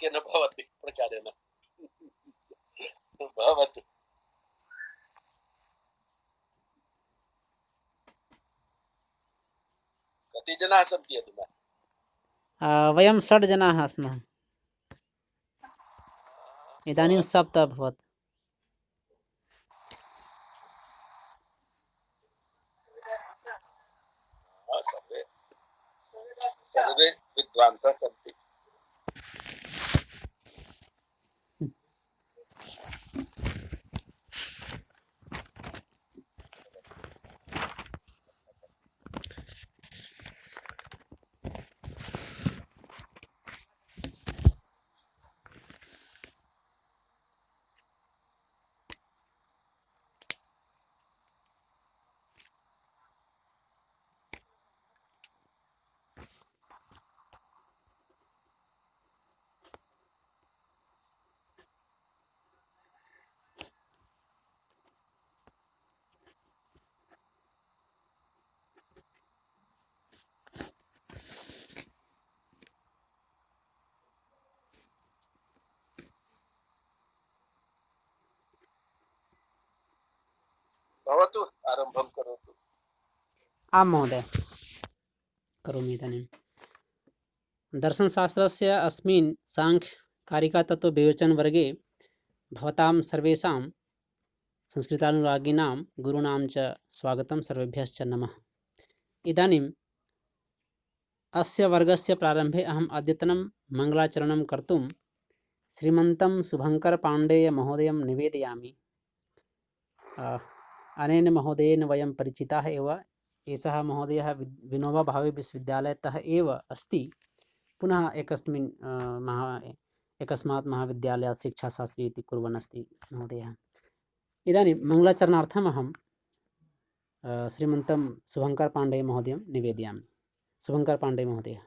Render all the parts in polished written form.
वाक्येन भवति प्रकारेण भवतु। कति जनाः सन्ति अधुना? वयं 6 जनाः स्मः। इदानीं 7 अभवत्। सर्वे विद्वांसः सन्ति। भवतु, आरम्भं करोतु। आं महोदय, करोमि इदानीं। दर्शनशास्त्रस्य अस्मिन् साङ्ख्यकारिकातत्त्वविवेचनवर्गे भवतां सर्वेषां संस्कृतानुरागिणां गुरूणां च स्वागतं। सर्वेभ्यश्च नमः। इदानीम् अस्य वर्गस्य प्रारम्भे अहम् अद्यतनं मङ्गलाचरणं कर्तुं श्रीमन्तं शुभङ्करपाण्डेयमहोदयं निवेदयामि। अनेन महोदयेन वयं परिचिताः एव। एषः महोदयः विनोबा भावे विश्वविद्यालयतः एव अस्ति। पुनः एकस्मात् महाविद्यालयात् शिक्षाशास्त्री इति कुर्वन् अस्ति महोदयः। इदानीं मङ्गलाचरणार्थम् अहं श्रीमन्तं शुभङ्करपाण्डेयमहोदयं निवेदयामि। शुभङ्करपाण्डेयमहोदयः।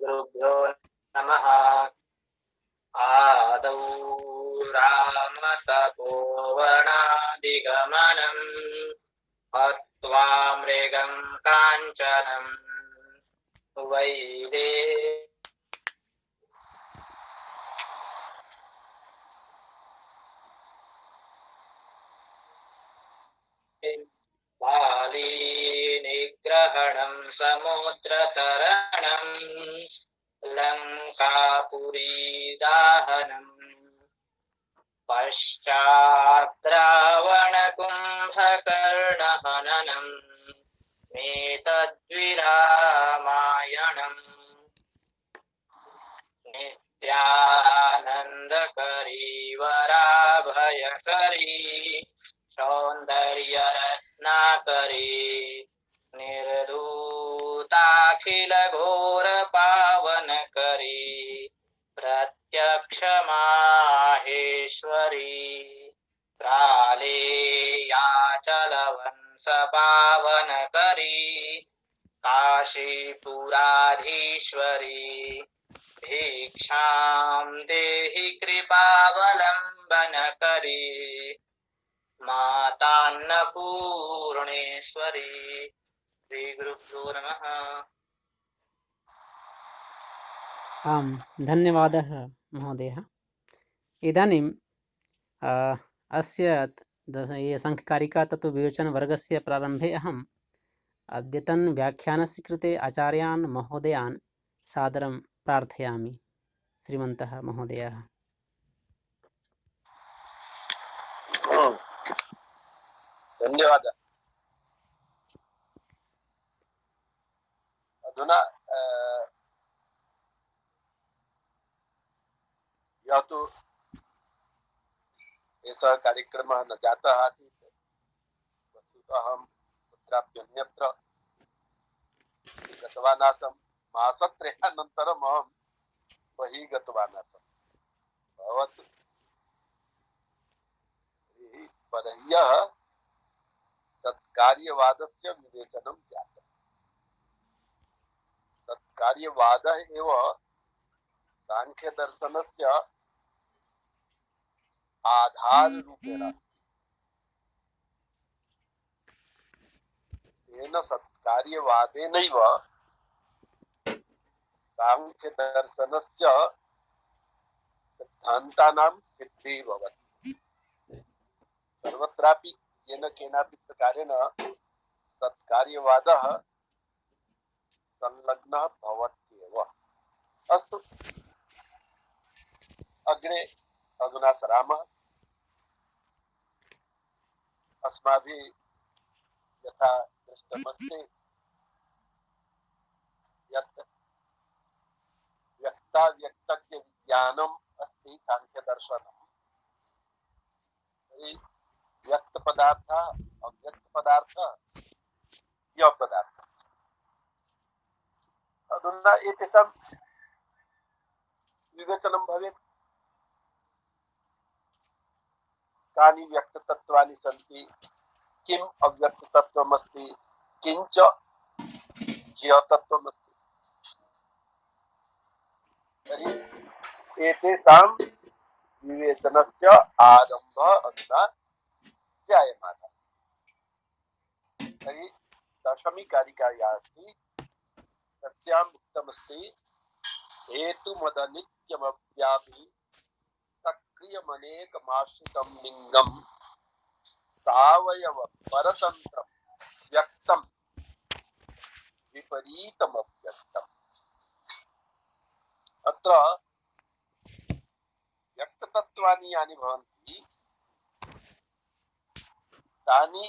गुरुभ्यो नमः। आदौ रामतपोवनादिगमनम् हत्वा मृगं काञ्चनं वैदे बाली निग्रहणं समुद्रतरणं लङ्कापुरी दाहनम् पश्चात् रावणकुम्भकर्णहननम् एतद्विरामायणम् नित्यानन्दकरी वराभयकरी सौन्दर्यरत्नाकरी निर्धूताखिलघोरपावनकरी प्रत्यक्ष माहेश्वरी प्रालेयाचलवंशपावनकरी काशीपुराधीश्वरी भिक्षां देहि कृपावलम्बनकरी मातान्नपूर्णेश्वरी। श्रीगुरुभ्यो नमः। आं धन्यवादः महोदयः। इदानीम् अस्य साङ्ख्यकारिकातत्त्वविवेचनवर्गस्य प्रारम्भे अहम् अद्यतनव्याख्यानस्य कृते आचार्यान् महोदयान् सादरं प्रार्थयामि। श्रीमन्तः महोदयः। धन्यवादः। अधुना यः तु एषः कार्यक्रमः न जातः आसीत्। वस्तुतः अहं कुत्राप्यन्यत्र गतवान् आसम्। मासत्रयानन्तरम् अहं बहिः गतवान् आसम्। भवतु। परह्यः सत्कार्यवादस्य विवेचनं जातम्। सत्कार्यवादः एव सांख्यदर्शनस्य आधाररूपेण अस्ति। येन सत्कार्यवादेनैव सांख्यदर्शनस्य सिद्धान्तानां सिद्धिः भवति। सर्वत्रापि येन केनापि प्रकारेण सत्कार्यवादः संलग्नः भवत्येव। अस्तु, अग्रे अधुना सरामः। अस्माभिः यथा दृष्टमस्ति यत् व्यक्ताव्यक्तज्ञ विज्ञानम् अस्ति सांख्यदर्शनम्। व्यक्त पदार्थ, अव्यक्त पदार्थ, यः पदार्थ। अधुना एतेषां विवेचनं भवेत्। कानि व्यक्ततत्त्वानि सन्ति, किम् अव्यक्ततत्त्वमस्ति, किञ्च ज्ञेयतत्त्वमस्ति। तर्हि एतेषां विवेचनस्य आरम्भः अधुना जायमानः अस्ति। तर्हि दशमी कारिका या अस्ति तस्यां उक्तमस्ति हेतुमदनित्यमव्यापि सक्रियमनेकमाश्रितं लिङ्गं सावयव परतन्त्रं व्यक्तं विपरीतमव्यक्तम्। अत्र व्यक्ततत्त्वानि यानि भवन्ति तानि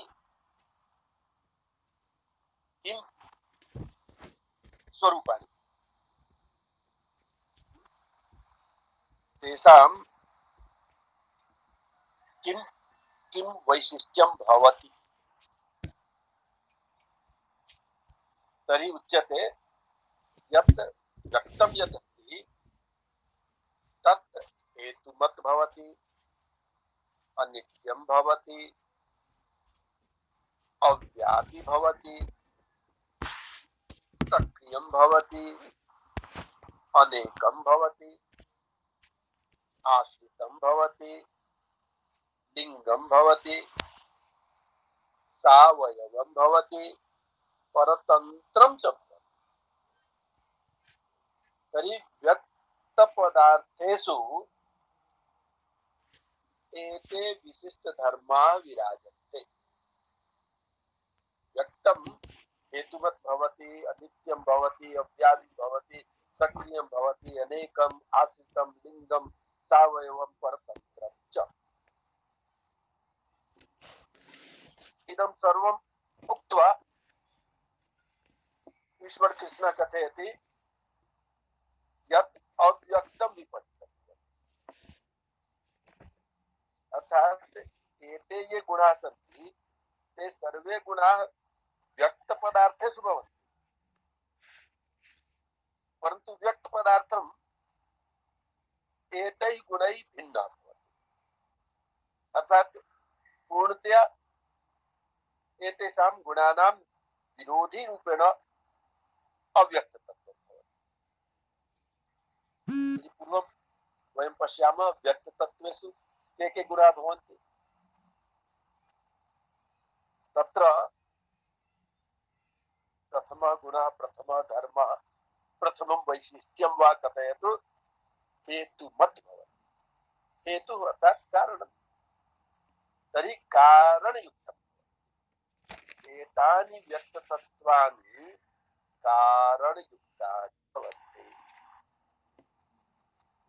किं स्वरूपाणि, तेषां किं किं वैशिष्ट्यं भवति। तर्हि उच्यते यत् व्यक्तं यदस्ति तत् हेतुमत् भवति, अनित्यं भवति, अव्यापी भवति, सक्रियं भवति, अनेकं भवति, आश्रितं भवति, लिंगं भवति, सावयवं भवति, परतन्त्रं च भवति। तर्हि व्यक्तपदार्थेषु एते विशिष्टधर्माः विराजन्ते। व्यक्तं हेतुवत् भवति, अनित्यं भवति, अव्यापी भवति, सक्रियं भवति, अनेकम्, आश्रितं, लिंगं, सावयवं, परतन्त्रं च। इदं सर्वम् उक्त्वा ईश्वर कृष्ण कथयति यत् अव्यक्तं विपरीतम्। अर्थात एते ये गुणाः सन्ति ते सर्वे गुणाः व्यक्त पदार्थेषु भवन्ति, परन्तु व्यक्त पदार्थं एतैः गुणैः भिन्नः भवति। अर्थात पूर्णतया एतेषां गुणानां विरोधी रूपेण अव्यक्ततत्त्वं भवति। पूर्वं वयं पश्यामः व्यक्ततत्त्वेषु के के गुणाः भवन्ति। तत्र प्रथमः गुणः, प्रथमः धर्मः, प्रथमं वैशिष्ट्यं वा कथयतु हेतुमत् भवति। हेतुः अर्थात् कारणं। तर्हि कारणयुक्तम्। एतानि व्यक्ततत्त्वानि कारणयुक्तानि भवन्ति।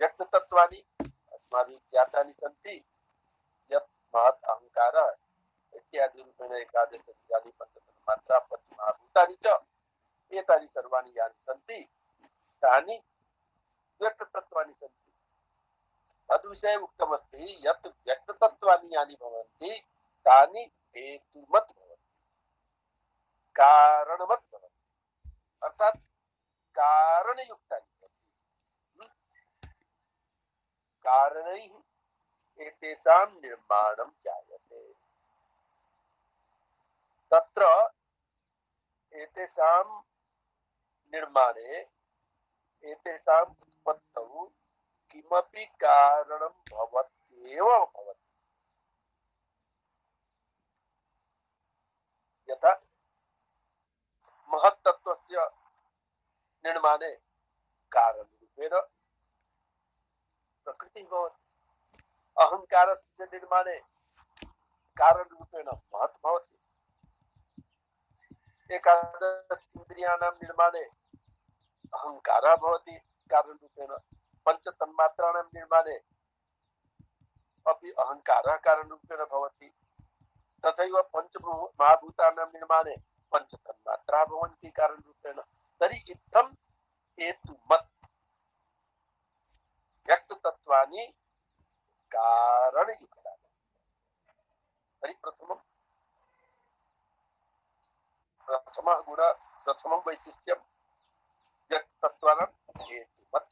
व्यक्ततत्त्वानि अस्माभिः ज्ञातानि सन्ति यत् महत् अहङ्कारः इत्यादि रूपेण एकादश शरीराणि पंचतन्मात्रा पंचमहाभूतानि च एतानि सर्वाणि यानि सन्ति तानि व्यक्ततत्त्वानि सन्ति। तद्विषये उक्तमस्ति यत् व्यक्ततत्त्वानि यानि भवन्ति तानि हेतुमत् भवन्ति, कारणवत् भवन्ति, अर्थात् कारणयुक्तानि भवन्ति। कारणैः एतेषां निर्माणं जायते। तत्र एतेषां निर्माणे, एतेषां उत्पत्तौ किमपि कारणं भवत्येव भवति। यथा तत्त्वस्य निर्माणे कारणरूपेण प्रकृतिः भवति, अहङ्कारस्य निर्माणे कारणरूपेण महत् भवति, एकादश इन्द्रियाणां निर्माणे अहङ्कारः भवति कारणरूपेण, पञ्चतन्मात्राणां निर्माणे अपि अहङ्कारः कारणरूपेण भवति, तथैव पंचमहाभूतानां निर्माणे पञ्चतन्मात्राः भवन्ति कारणरूपेण। तर्हि इत्थं हेतुमत् व्यक्ततत्त्वानि कारणयुक्तानि। तर्हि प्रथमः गुणः, प्रथमं वैशिष्ट्यं व्यक्ततत्त्वानां हेतुमत्।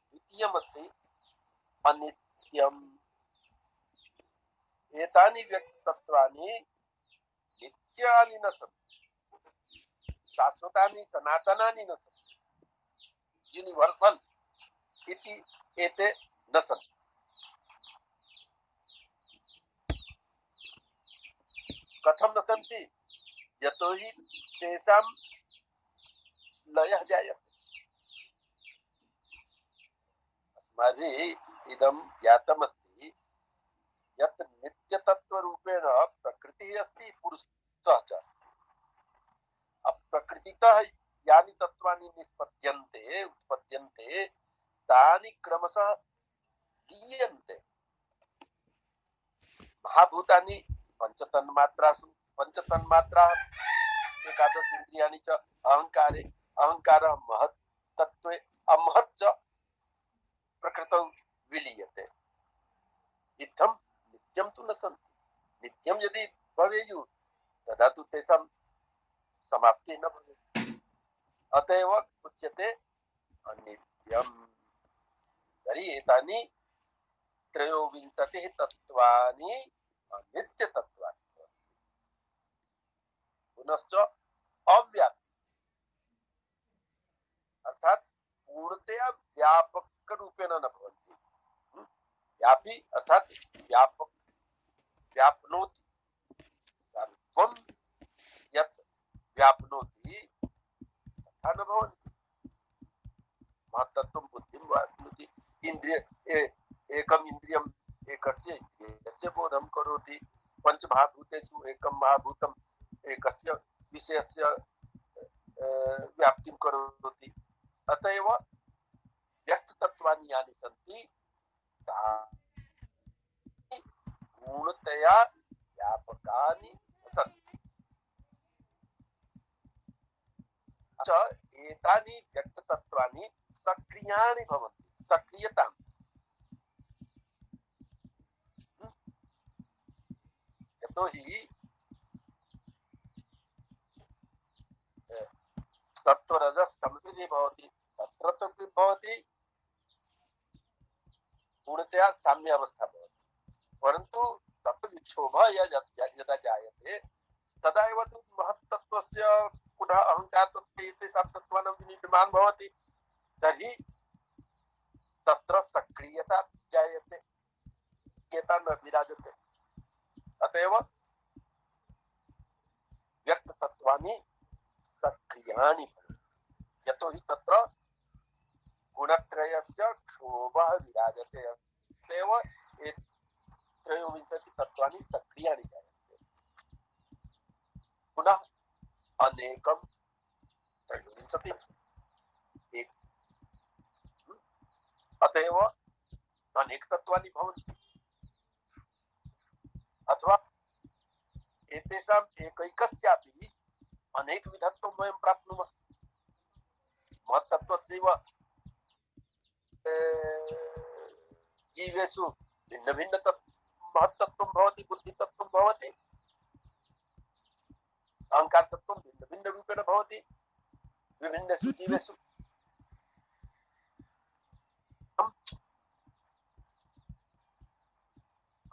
द्वितीयमस्ति अनित्यम्। एतानि व्यक्ततत्त्वानि नित्यानि न सन्ति, शाश्वतानि सनातनानि न सन्ति, यूनिवर्सल इति एते न सन्ति। कथं न सन्ति? यतोहि तेषां लयः जायते। अस्माभिः इदं ज्ञातमस्ति यत् नित्यतत्त्वरूपेण प्रकृतिः अस्ति, पुरुषः च अस्ति। अब प्रकृतितः यानि तत्त्वानि उत्पद्यन्ते तानि क्रमशः लीयन्ते। महाभूतानि पञ्चतन्मात्राः एकादश इन्द्रियाणि च अहङ्कारे, अहङ्कारः महत् तत्त्वे, अमहत् च प्रकृतौ विलीयते। इत्थं नित्यं तु न सन्ति। नित्यं यदि भवेयुः तदा तु तेषां समाप्तिः न भवेत्। अतएव उच्यते अनित्यम्। तर्हि एतानि त्रयोविंशतिः तत्त्वानि अनित्यतत्त्वानि भवन्ति। पुनश्च अव्याप्ति अर्थात पूर्णतया व्यापकरूपेण न भवन्ति। व्यापी अर्थात व्यापक, व्याप्नोति, सर्वं यत् व्याप्नोति तथा न भवन्ति। महत्तत्त्वं बुद्धिं वाप्नोति। एकम् इन्द्रियम् एकस्य इन्द्रियस्य बोधं करोति। पंचमहाभूतेषु एकं महाभूतम् एकस्य विषयस्य व्याप्तिं करोति। अतएव व्यक्ततत्त्वानि यानि सन्ति तानि पूर्णतया व्यापकानि सन्ति। एतानि व्यक्ततत्त्वानि सक्रियाणि भवन्ति, सक्रियताम्। यतोहि सत्त्वरजस्तमोभिः भवति, तत्र तु किं भवति? पूर्णतया साम्यावस्था भवति। परन्तु तत् विक्षोभः यदा जायते तदा एव तु महत्तत्त्वस्य पुनः अहङ्कारतत्त्वे एतेषां तत्त्वानां निर्माणं भवति। तर्हि तत्र सक्रियता जायते, सक्रियता न विराजते। अतएव व्यक्ततत्त्वानि सक्रियाणि भवन्ति। यतोहि तत्र गुणत्रयस्य क्षोभः विराजते। अतएव त्रयोविंशति तत्त्वानि सक्रियाणि जायन्ते। पुनः अनेकं त्रयोविंशति एक। अतएव अनेक तत्त्वानि भवन्ति। अथवा एतेषाम् एकैकस्यापि अनेकविधत्वं वयं प्राप्नुमः। महत्तत्त्वस्यैव जीवेषु भिन्न भिन्न महत्तत्वं भवति, बुद्धितत्वं भवति, अहंकार तत्वं भिन्न भिन्न रूपेण भवति विभिन्नेषु जीवेषु।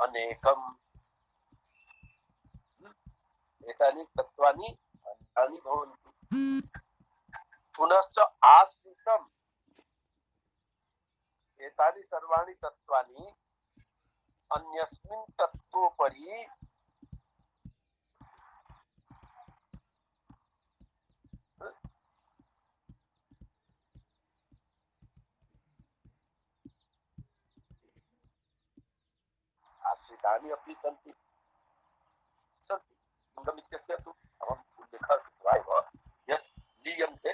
अनेकम् एतानि तत्त्वानि अनेकानि भवन्ति। पुनश्च आश्रितम् एतानि सर्वाणि तत्त्वानि अन्यस्मिन् तत्त्वोपरि आश्रितानि अपि सन्ति सन्ति लिङ्गम् इत्यस्य तु अहम् उल्लेखः कृत्वा एव यत् लीयन्ते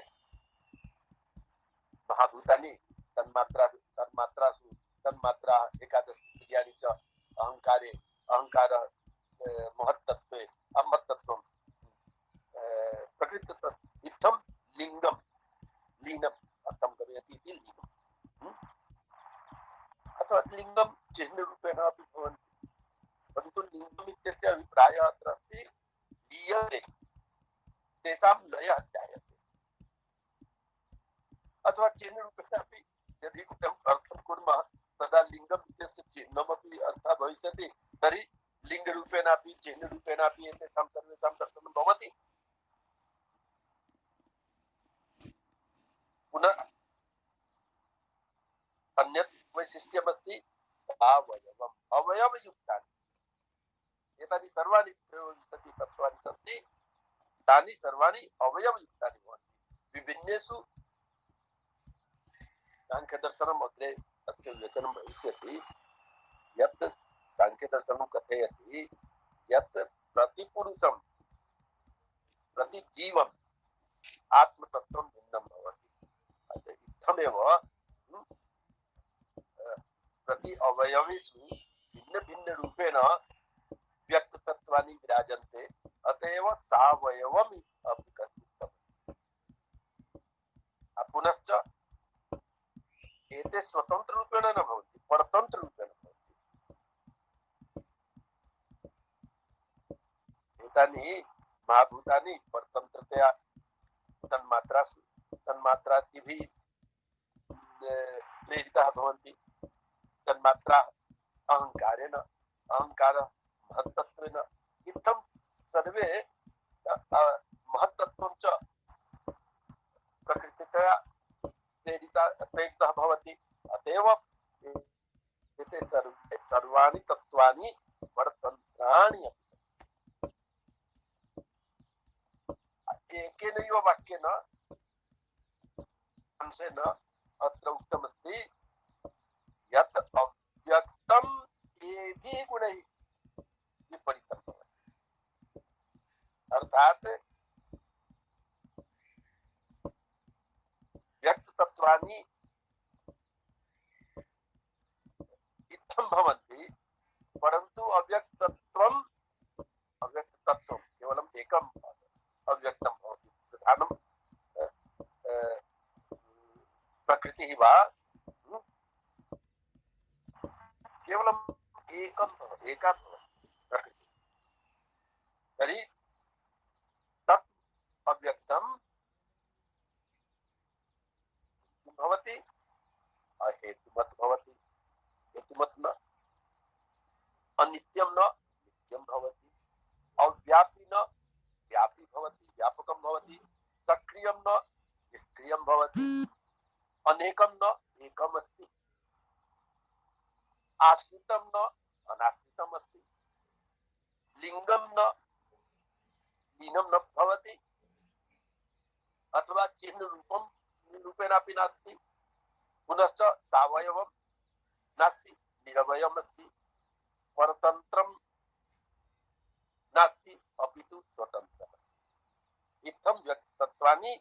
महाभूतानि तन्मात्रासु तन्मात्रा एकादश क्रियाणि च अहङ्कारे अहङ्कार महत्तत्वे अमहत्तत्वं प्रकृतितत्वम् इत्थं लिङ्गं लीनम् अर्थं गमयति इति लीनम् अथवा लिङ्गं चिह्नरूपेण अपि भवन्ति परन्तु लिङ्गम् इत्यस्य अभिप्रायः अत्र अस्ति लीयते तेषां लयः जायते अथवा चिह्नरूपेण अपि यदि वयम् अर्थं कुर्मः तदा लिङ्गम् इत्यस्य चिह्नमपि अर्थः भविष्यति तर्हि लिङ्गरूपेणापि चिह्नरूपेणापि एतेषां सर्वेषां दर्शनं भवति पुनः अन्यत् वैशिष्ट्यमस्ति सावयवम् अवयवयुक्तानि एतानि सर्वाणि त्रयोविंशति तत्त्वानि सन्ति तानि सर्वाणि अवयवयुक्तानि भवन्ति विभिन्नेषु सांख्यदर्शनम् अग्रे अस्य विवेचनं भविष्यति यत् सांख्यदर्शनं कथयति यत् प्रतिपुरुषं प्रतिजीवम् आत्मतत्त्वं भिन्नं भवति इत्थमेव प्रति अवयवेषु भिन्न भिन्न रूपेण व्यक्ततत्त्वानि विराजन्ते अतएव सावयवम् अपि कर्तव्यमस्ति पुनश्च एते स्वतन्त्ररूपेण न भवन्ति परतन्त्ररूपेण भवन्ति एतानि महाभूतानि परतन्त्रतया तन्मात्रादिभिः प्रेरिताः भवन्ति तन्मात्रा अहङ्कारेण अहङ्कार महत्तत्वेन इत्थं सर्वे महत्तत्वं च प्रकृतितया प्रेरितः भवति अतएव एते सर्वाणि तत्त्वानि परतन्त्राणि अपि सन्ति एकेनैव वाक्येन अंशेन अत्र उक्तमस्ति यत् अव्यक्तम् एभिः गुणैः विपरीतं भवति अर्थात् व्यक्ततत्त्वानि इत्थं भवन्ति परन्तु अव्यक्तत्वं केवलम् एकम् अव्यक्तं भवति प्रधानं प्रकृतिः वा केवलम् एका प्रकृतिः तर्हि तत् अव्यक्तं भवति अहेतुमत् भवति हेतुमत् न अनित्यं न नित्यं भवति अव्यापी न व्यापी भवति व्यापकं भवति सक्रियं न निष्क्रियं भवति अनेकं न एकम् अस्ति आश्रितं न अनाश्रितम् अस्ति लिङ्गं न लीनं न भवति अथवा चिह्नरूपं रूपेणापि नास्ति पुनश्च सावयवं नास्ति निरवयम् अस्ति परतन्त्रं नास्ति अपितु स्वतन्त्रम् अस्ति इत्थं व्यक्तत्वानि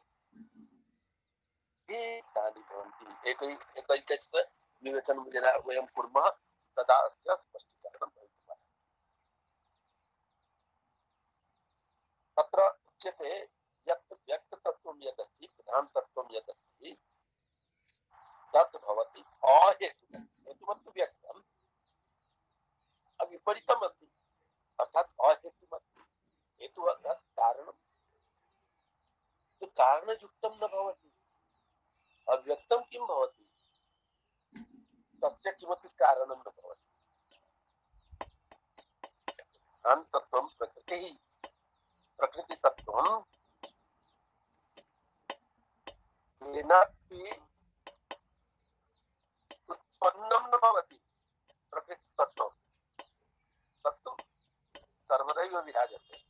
एतानि भवन्ति एकैकस्य विवेचनं यदा वयं कुर्मः तदा अस्य स्पष्टीकरणं भवितुमर्हति तत्र उच्यते यत् व्यक्ततत्त्वं यदस्ति प्रधानतत्त्वं यदस्ति तत् भवति अहेतुकं हेतुमत् व्यक्तम् अविपरीतम् अस्ति अर्थात् अहेतुमत् हेतुः अर्थात् कारणं तु कारणयुक्तं न भवति अव्यक्तं किं भवति तस्य किमपि कारणं न भवति तत्त्वं प्रकृतिः प्रकृतितत्त्वं केनापि उत्पन्नं न भवति प्रकृतितत्त्वं तत्तु सर्वदैव विराजते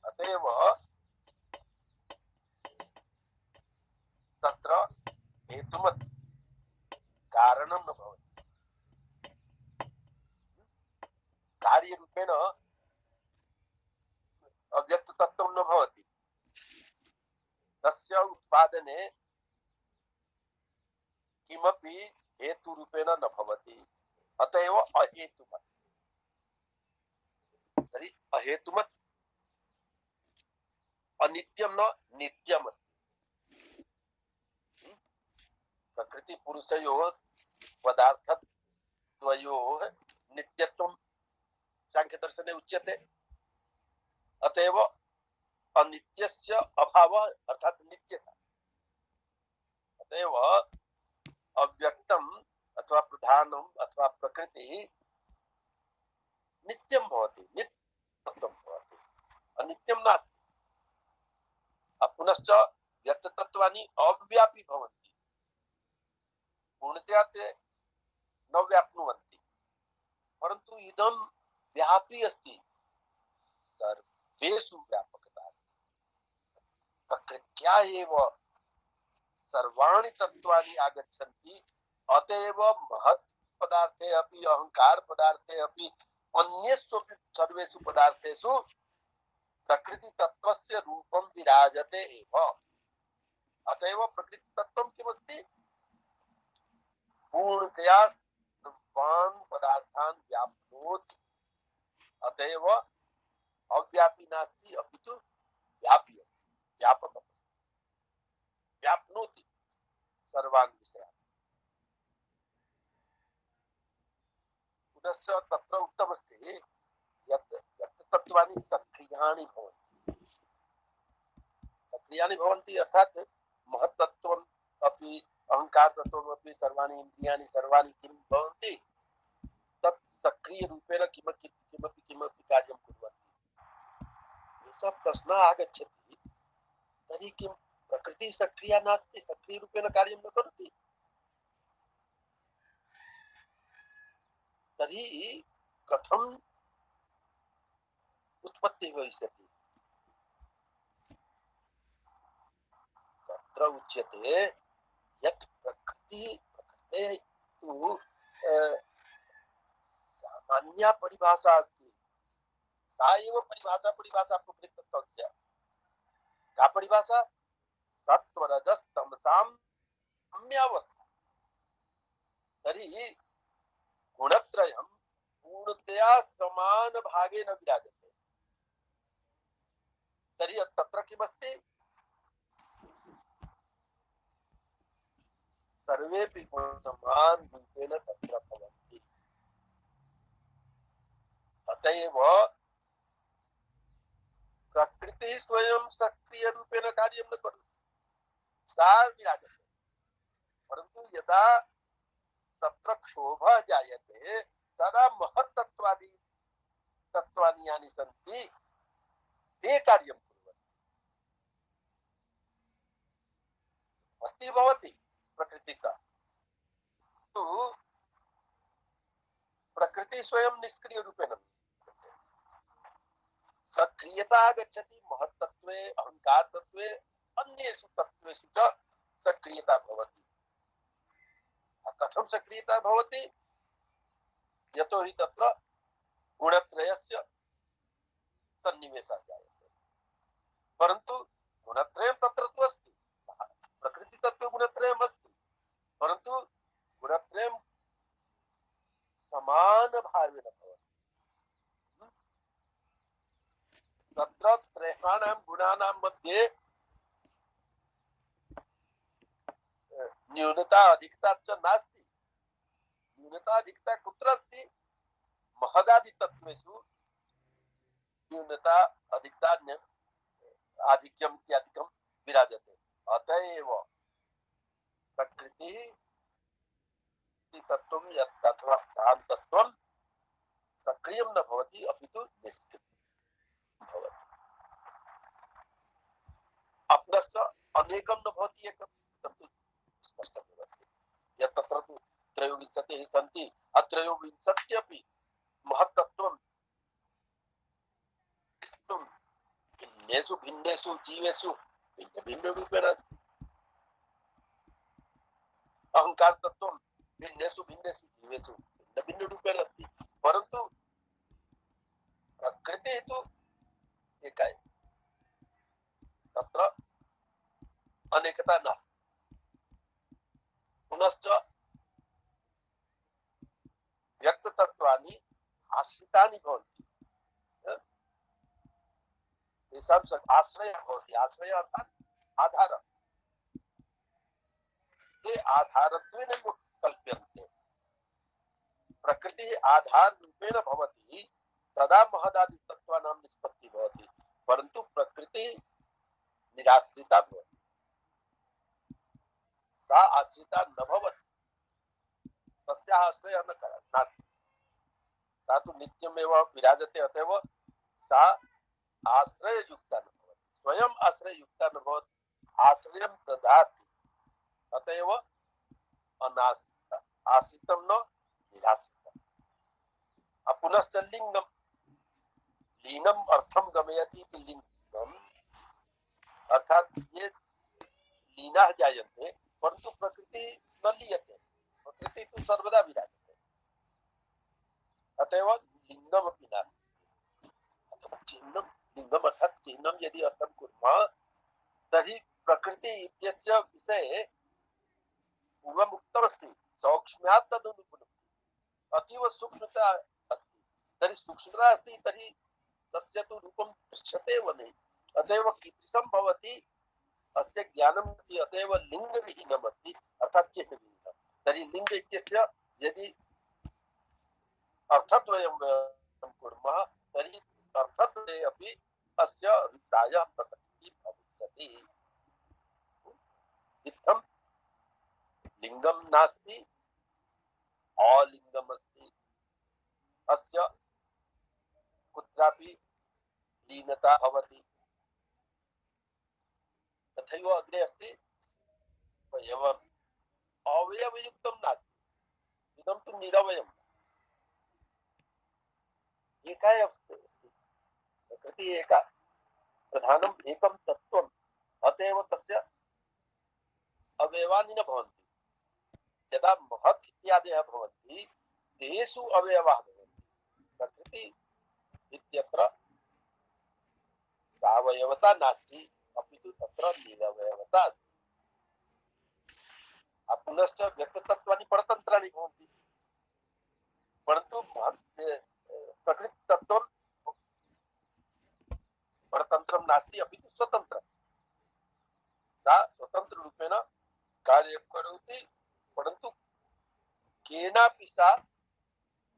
अतएव तत्र हेतुमत् कारणं न भवति उत्पादने किमपि हेतुरूपेण न भवति, अत एव अहेतुमत्। तर्हि अहेतुमत् अनित्यं न नित्यम् अस्ति। प्रकृतिपुरुषयोः पदार्थद्वयोः नित्यत्वं सांख्यदर्शने उच्यते। अतएव अनित्यस्य अभावः अर्थात नित्यता। अतएव अव्यक्तम् अथवा प्रधानम् अथवा प्रकृति नित्यं भवति, नित्यत्वं भवति, अनित्यं नास्ति। पुनश्च व्यक्ततत्त्वानि अव्यापी भवन्ति, पूर्णतया ते न व्याप्नुवन्ति, परन्तु इदं व्यापी अस्ति, सर्वेषु व्यापकता अस्ति। प्रकृत्या एव सर्वाणि तत्त्वानि आगच्छन्ति, अतएव महत् पदार्थे अपि अहंकार पदार्थे अपि अन्येषु अपि सर्वेषु पदार्थेषु प्रकृति तत्त्वस्य रूपं विराजते एव। अतएव प्रकृति तत्त्वं किमस्ति? पूर्णतया सर्वान् पदार्थान् व्याप्नोति। अतएव अव्यापी नास्ति, अपितु व्यापी अस्ति, व्यापकम् अस्ति, व्याप्नोति सर्वान् विषयान्। पुनश्च तत्र उक्तमस्ति यत् तत्त्वानि सक्रियाणि भवन्ति। सक्रियाणि भवन्ति अर्थात् महत्तत्त्वम् अपि अहंकार तत्त्वम् अपि सर्वाणि इन्द्रियाणि सर्वाणि किं भवन्ति? तत् सक्रियरूपेण किमपि कार्यं कुर्वन्ति। एषः प्रश्नः आगच्छति, तर्हि किं प्रकृतिः सक्रिया नास्ति, सक्रियरूपेण कार्यं न करोति? तर्हि कथं उत्पत्तिः भविष्यति? तत्र उच्यते यत् प्रकृतेः तु सामान्या परिभाषा अस्ति। सा एव परिभाषा प्रकृतितत्त्वस्य। का परिभाषा? सत्त्वरजस्तमसां साम्यावस्था। तर्हि गुणत्रयं पूर्णतया समानभागेन विराजते। तर्हि तत्र किमस्ति? सर्वेपि गुणाः समानरूपेण तत्र भवन्ति। अतएव प्रकृतिः स्वयं सक्रियरूपेण कार्यं न करोति, सा विराजते। परन्तु यदा तत्र क्षोभः जायते तदा महत्तत्त्वादि तत्त्वानि यानि सन्ति ते कार्यं कुर्वन्ति। अति भवति प्रकृतितः, तु प्रकृति स्वयं निष्क्रियरूपेण सक्रियता आगच्छति। महत्तत्त्वे अहंकार तत्त्वे अन्येषु तत्त्वेषु च सक्रियता भवति। कथं सक्रियता भवति? यतो हि तत्र गुणत्रयस्य सन्निवेशः जायते। परन्तु गुणत्रयं तत्र तु अस्ति, प्रकृतितत्त्वे गुणत्रयम् अस्ति, परन्तु गुणत्रयं समानभावेन भवति। तत्र त्रयाणां गुणानां मध्ये न्यूनता अधिकता च नास्ति। न्यूनता अधिकता कुत्र अस्ति? महदादितत्त्वेषु न्यूनता अधिकता आधिक्यम् इत्यादिकं विराजते। अतएव प्रकृतिः तत्त्वं यत् अथवा तत्त्वं सक्रियं न भवति, अपितु निष्क्रियं भवति। अपरश्च अनेकं न भवति, एकं तत्तु स्पष्टमेव अस्ति। यत् तत्र तु त्रयोविंशतिः सन्ति, अत्रयोविंशत्यपि महत्तत्त्वं भिन्नेषु भिन्नेषु जीवेषु भिन्नभिन्नरूपेण अस्ति। अहंकार तत्त्वं भिन्नेषु भिन्नेषु जीवेषु भिन्नभिन्नरूपेण अस्ति, परन्तु प्रकृतिः तु एका एव। तत्र अनेकता नास्ति। पुनश्च व्यक्ततत्त्वानि आश्रितानि भवन्ति। तेषां आश्रयः भवति। आश्रय अर्थात् आधारः। ते आधारत्वेन कल्प्यन्ते। प्रकृतिः आधाररूपेण भवति तदा महदादितत्त्वानां निष्पत्तिः भवति। परन्तु प्रकृतिः निराश्रिता भवति। सा आश्रिता न भवति। तस्याः आश्रयः नास्ति। सा तु नित्यमेव विराजते। अतएव सा आश्रययुक्ता न भवति। स्वयं आश्रययुक्ता न भवति। आश्रयं ददाति। अतएव अनाश्रिता। आश्रितं न निराश्रितम्। पुनश्च लिंगम लीनम अर्थम गमयति इति लिंगम अर्थात ये लीनाः जायन्ते परन्तु प्रकृति न लीयते। प्रकृति तु सर्वदा विराजते। अतएव लिंगमपि नास्ति। अथवा चिह्नं लिंगम अर्थात चिह्नं यदि अर्थं कुर्मः तर्हि प्रकृति इत्यस्य विषये पूर्वम् उक्तमस्ति सौक्ष्म्यात् तदनुगुणम्। अतीव सूक्ष्मता अस्ति। तर्हि सूक्ष्मता अस्ति तर्हि तस्य तु रूपं दृश्यते एव नहि। अतएव कीदृशं भवति अस्य ज्ञानम् इति। अतएव लिङ्गविहीनम् अस्ति अर्थात् चिह्नविहीनम्। तर्हि लिङ्ग इत्यस्य यदि अर्थद्वयं कुर्मः तर्हि अर्थद्वये अपि अस्य प्रायः प्रकृतिः भविष्यति। इत्थं लिङ्गं नास्ति अलिङ्गम् अस्ति। अस्य कुत्रापि लीनता भवति। तथैव अग्रे अस्ति अवयवम्। अवयवयुक्तं नास्ति। इदं तु निरवयम्। एका एव अस्ति। प्रकृतिः एका। प्रधानम् एकं तत्त्वम्। अतएव तस्य अवयवानि न भवन्ति। यदा महत् इत्यादयः भवन्ति तेषु अवयवाः भवन्ति। प्रकृति इत्यत्र सावयवता नास्ति अपितु तत्र निरवयवता अस्ति। पुनश्च व्यक्ततत्त्वानि परतन्त्राणि भवन्ति। परन्तु प्रकृतितत्त्वं परतन्त्रं नास्ति अपितु स्वतन्त्रं। सा स्वतन्त्ररूपेण कार्यं करोति परन्तु केनापि सा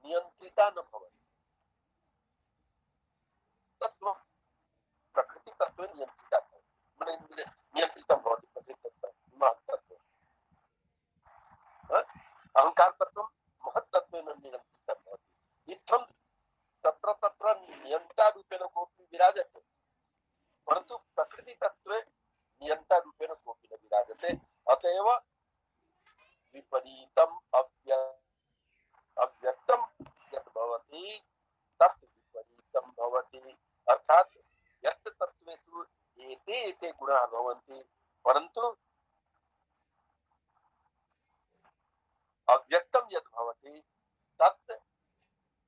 नियन्त्रिता न भवति। तत्त्वं प्रकृतितत्त्वे नियन्त्रिता भवति। नियन्त्रितं भवति प्रकृतितत्त्वं महत्तत्त्वम्। अहङ्कारतत्त्वं महत्तत्त्वेन नियन्त्रितं भवति। इत्थं तत्र तत्र नियन्तारूपेण कोऽपि विराजते परन्तु प्रकृतितत्त्वे नियन्तारूपेण कोऽपि न विराजते। अतएव विपरीतम् अव्यक्तं यत् भवति तत् विपरीतं भवति। अर्थात् व्यक्ततत्त्वेषु एते गुणाः भवन्ति परन्तु अव्यक्तं यत् भवति तत्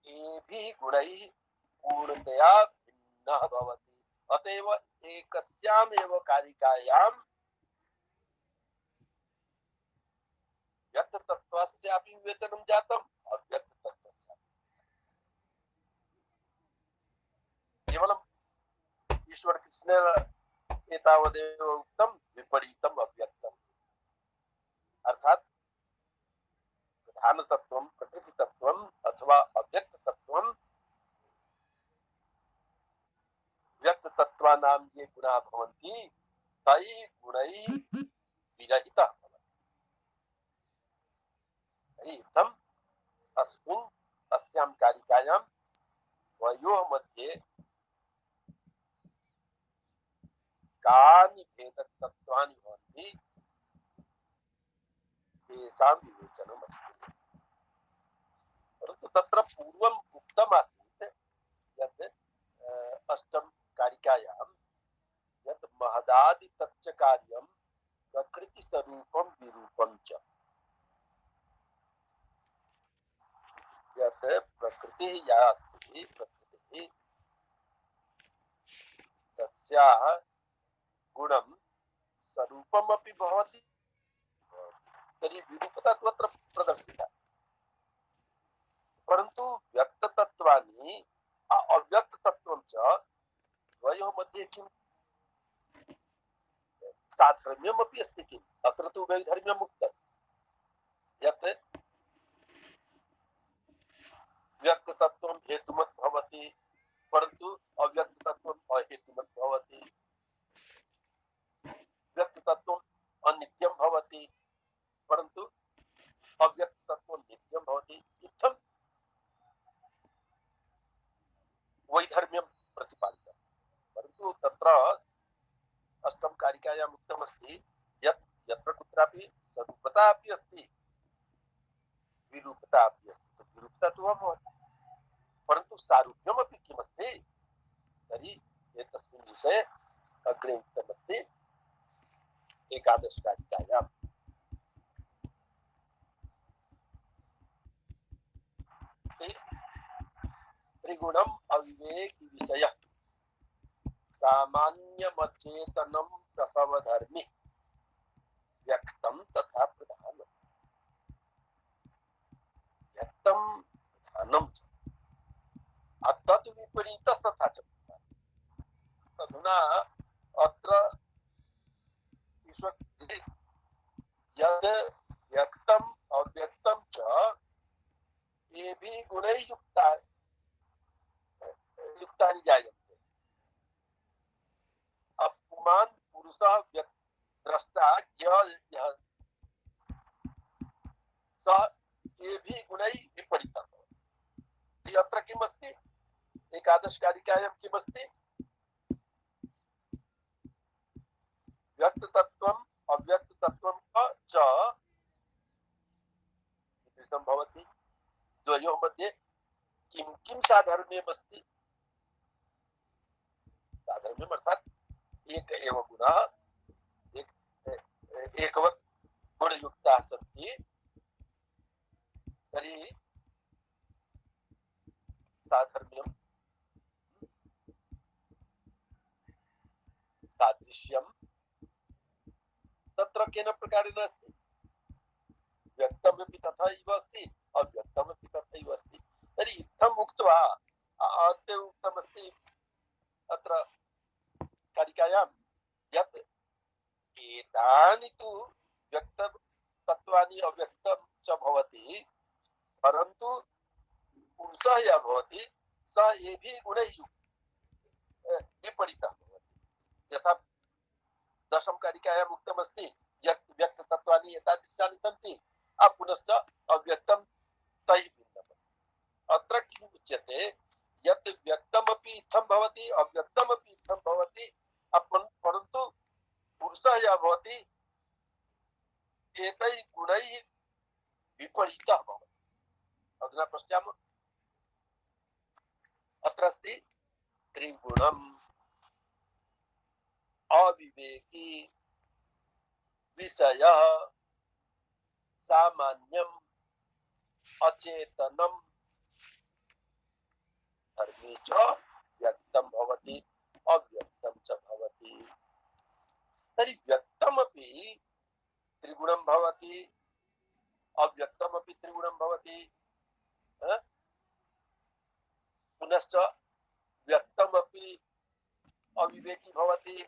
एभिः गुणैः पूर्णतया भिन्नः भवति। अतएव एकस्यामेव कारिकायां व्यक्ततत्त्वस्यापि विवेचनं जातम् अव्यक्ततत्त्वस्य। केवलम् ईश्वरकृष्णेन एतावदेव उक्तं विपरीतम् अव्यक्तम्। अर्थात् प्रधानतत्त्वं प्रकृतितत्त्वम् अथवा अव्यक्ततत्त्वं व्यक्ततत्त्वानां ये गुणाः भवन्ति तैः गुणैः विरहितः भवति। इत्थम् अस्यां कारिकायां द्वयोः मध्ये कानि भेदतत्त्वानि भवन्ति तेषां विवेचनमस्ति। परन्तु तत्र पूर्वम् उक्तमासीत् यत् अष्टम कारिकायां यत् महदादितच्च कार्यं प्रकृतिस्वरूपं विरूपं च। यत् प्रकृतिः या अस्ति प्रकृतिः तस्याः गुणं स्वरूपमपि भवति तर्हि विरूपता तु अत्र प्रदर्शिता परन्तु व्यक्ततत्त्वानि अव्यक्ततत्त्वं च द्वयोः मध्ये किं साधर्म्यमपि अस्ति किम् अत्र तु वैधर्म्यम् उक्तं यत् व्यक्ततत्त्वं हेतुमत् भवति परन्तु अव्यक्ततत्त्वम् अहेतुमत् भवति व्यक्ततत्त्वम् अनित्यं भवति परन्तु अव्यक्ततत्त्वं नित्यं भवति इत्थं वैधर्म्यं प्रतिपादितं परन्तु तत्र अष्टम कारिकायाम् उक्तमस्ति यत् यत्र कुत्रापि स्वरूपता अपि अस्ति विरूपता अपि अस्ति विरूपता तु अभवत् परन्तु सारूप्यमपि किमस्ति तर्हि एतस्मिन् विषये अग्रे उक्तमस्ति एकादश कारिकायाम् त्रिगुणम् अविवेकी विषयः सामान्यमचेतनं प्रसवधर्मि व्यक्तं तथा प्रधानं व्यक्तं प्रधानं च तत् विपरीतस्तथा च प्रधानम् अधुना अत्र ईश्वर यद् व्यक्तम् अव्यक्तं च एभिः गुणैः युक्तानि जायन्ते अपुमान् पुरुषः द्रष्टा यः सः एभिः गुणैः विपरीतः भवति अत्र किमस्ति एकादश कारिकायां किमस्ति व्यक्ततत्त्वम् अव्यक्ततत्त्वं च कीदृशं भवति द्वयोः मध्ये किं किं साधर्म्यमस्ति साधर्म्यम् अर्थात् एक एव गुणः एकवत् गुणयुक्ताः सन्ति तर्हि साधर्म्यं सादृश्यं तत्र केन प्रकारेण अस्ति व्यक्तमपि तथैव अस्ति अव्यक्तमपि तथैव अस्ति तर्हि इत्थम् उक्त्वा अन्ते उक्तमस्ति अत्र कारिकायां यत् एतानि तु व्यक्ततत्त्वानि अव्यक्तं च भवति परन्तु पुरुषः यः भवति सः एभिः गुणैः विपरीतः भवति यथा दशम कारिकायाम् उक्तमस्ति यत् व्यक्ततत्त्वानि एतादृशानि सन्ति पुनश्च अव्यक्तं तैः भिन्नम् अत्र किम् उच्यते यत् व्यक्तमपि इत्थं भवति अव्यक्तमपि इत्थं भवति परन्तु पुरुषः यः भवति एतैः गुणैः विपरीतः भवति अधुना पश्यामः अत्र अस्ति त्रिगुणम् अविवेकी विषयः सामान्यम् अचेतनं धर्मी च व्यक्तं भवति अव्यक्तं च भवति तर्हि व्यक्तमपि त्रिगुणं भवति अव्यक्तमपि त्रिगुणं भवति पुनश्च व्यक्तमपि अविवेकी भवति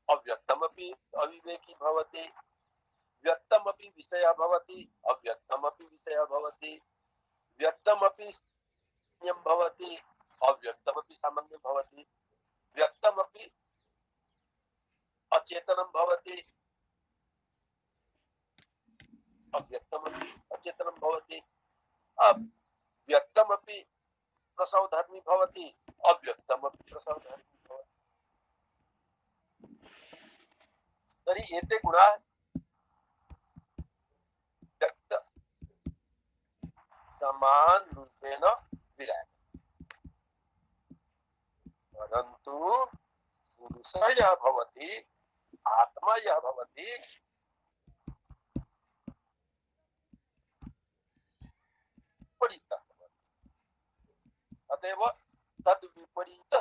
अव्यक्तमपि अविवेकी भवति व्यक्तमपि विषयः भवति अव्यक्तमपि विषयः भवति व्यक्तमपि सामान्यं भवति अव्यक्तमपि सामान्यं भवति व्यक्तमपि अचेतनं भवति अव्यक्तमपि अचेतनं भवति व्यक्तमपि प्रसवधर्मी भवति अव्यक्तमपि प्रसवधर्मी भवति तर्हि एते गुणाः व्यक्त समान रूपेण विराजते परन्तु पुरुषः यः भवति आत्मा यः भवति विपरीतः भवति अतएव तद् विपरीत